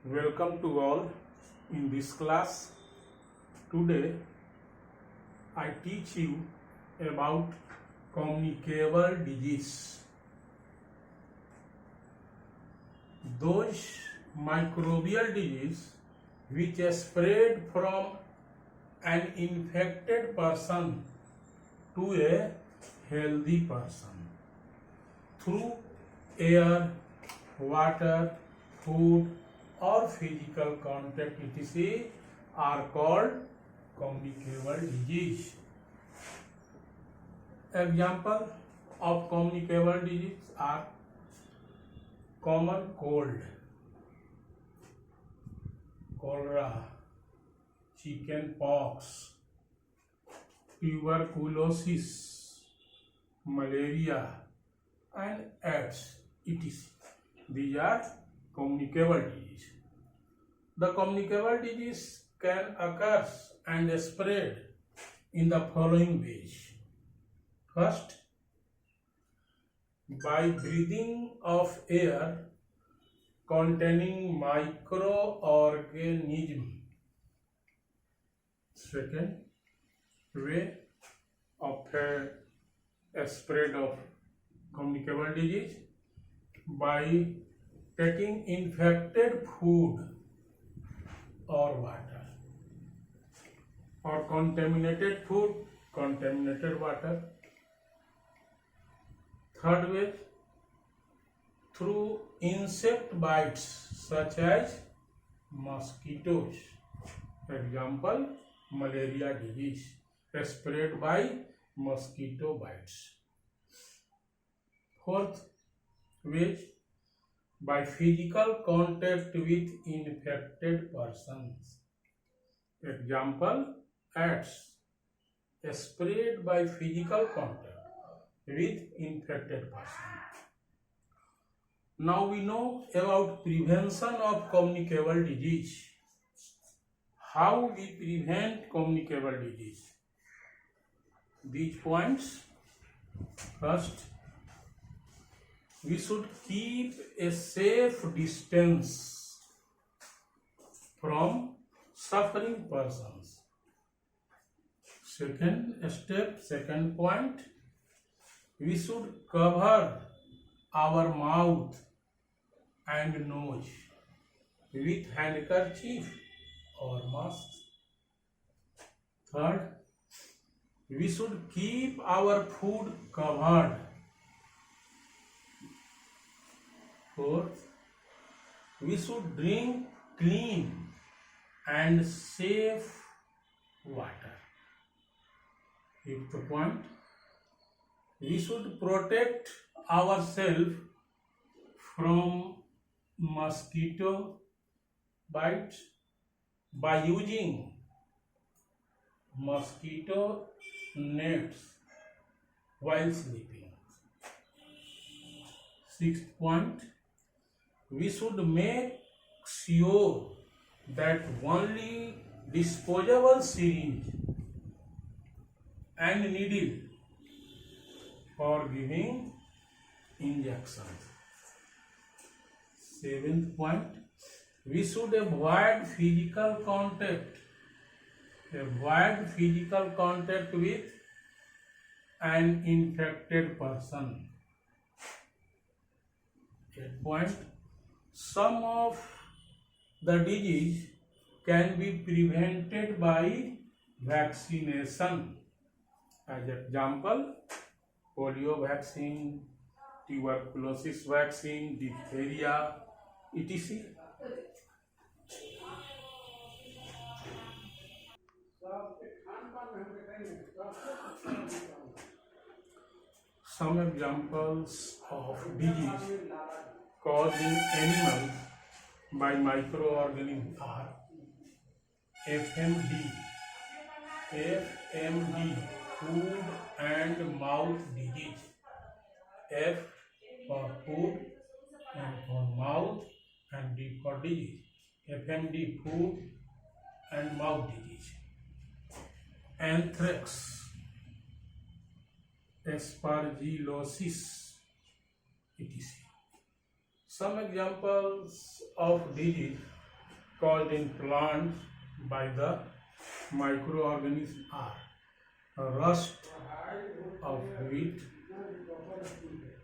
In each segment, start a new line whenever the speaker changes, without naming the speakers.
Welcome to all in this class. Today I teach you about communicable disease. Those microbial disease which spread from an infected person to a healthy person through air, water, food or physical contact etc. are called communicable disease. Example of communicable disease are common cold, cholera, chicken pox, tuberculosis, malaria and AIDS etc. These are communicable disease. The communicable disease can occur and spread in the following ways. First, by breathing of air containing microorganisms. Second way of a spread of communicable disease by taking infected food or water, or contaminated food, contaminated water. Third way, through insect bites such as mosquitoes. Example, malaria disease spread by mosquito bites. Fourth way, by physical contact with infected persons. Example, AIDS spread by physical contact with infected person. Now we know about prevention of communicable disease. How we prevent communicable disease? These points. First, we should keep a safe distance from suffering persons. Second point, we should cover our mouth and nose with handkerchief or mask. Third, we should keep our food covered. Fourth, we should drink clean and safe water. Fifth point, we should protect ourselves from mosquito bites by using mosquito nets while sleeping. Sixth point, we should make sure that only disposable syringe and needle for giving injections. Seventh point, we should avoid physical contact with an infected person. Eighth point, some of the disease can be prevented by vaccination. As example, polio vaccine, tuberculosis vaccine, diphtheria, etc. Some examples of disease caused in animals by microorganisms are FMD, food and mouth disease. F for food and for mouth and D for disease. FMD, food and mouth disease. Anthrax, aspergillosis, etc. Some examples of disease caused in plants by the microorganisms are rust of wheat,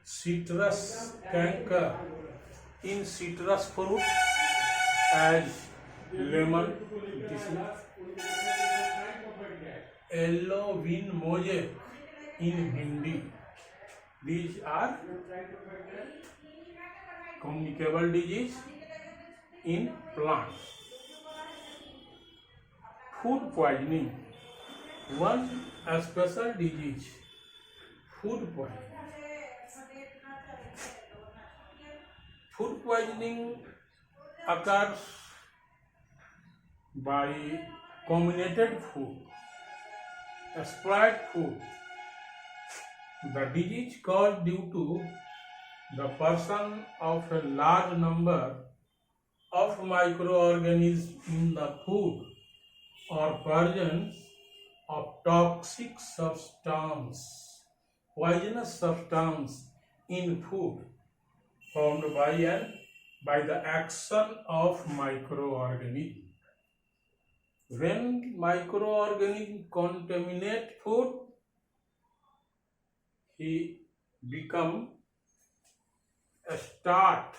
citrus canker in citrus fruit as lemon disease, yellow bean mosaic in bhindi. These are communicable disease in plants. Food poisoning, one special disease. Food poisoning. Food poisoning occurs by contaminated food, spoiled food. The disease caused due to the person of a large number of microorganisms in the food or presence of toxic substance, poisonous substance in food formed by the action of microorganisms. When microorganisms contaminate food, he become a start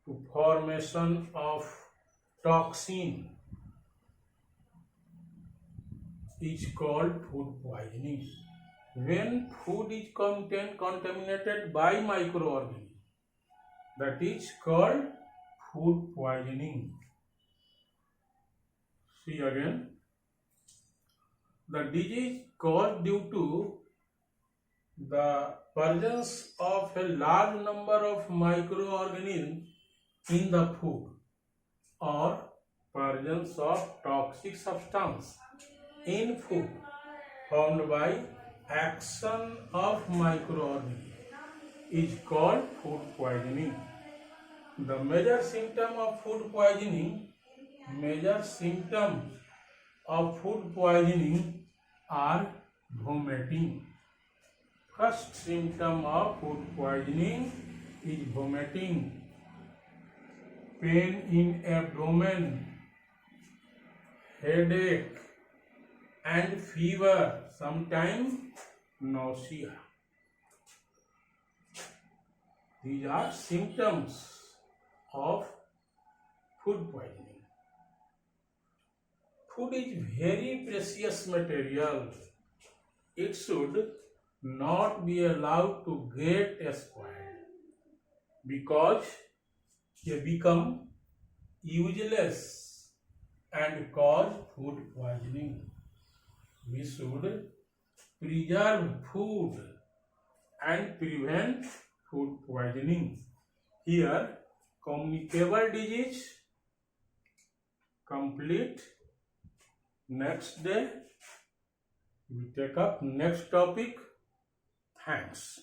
to formation of toxin is called food poisoning. When food is contaminated by microorganisms, that is called food poisoning. See again, the disease caused due to the presence of a large number of microorganisms in the food or presence of toxic substance in food formed by action of microorganisms is called food poisoning. The major symptom of food poisoning are vomiting. First symptom of food poisoning is vomiting, pain in abdomen, headache and fever, sometimes nausea. These are symptoms of food poisoning. Food is very precious material. It should not be allowed to get spoiled because they become useless and cause food poisoning. We should preserve food and prevent food poisoning. Here, communicable disease complete. Next day we take up next topic. Thanks.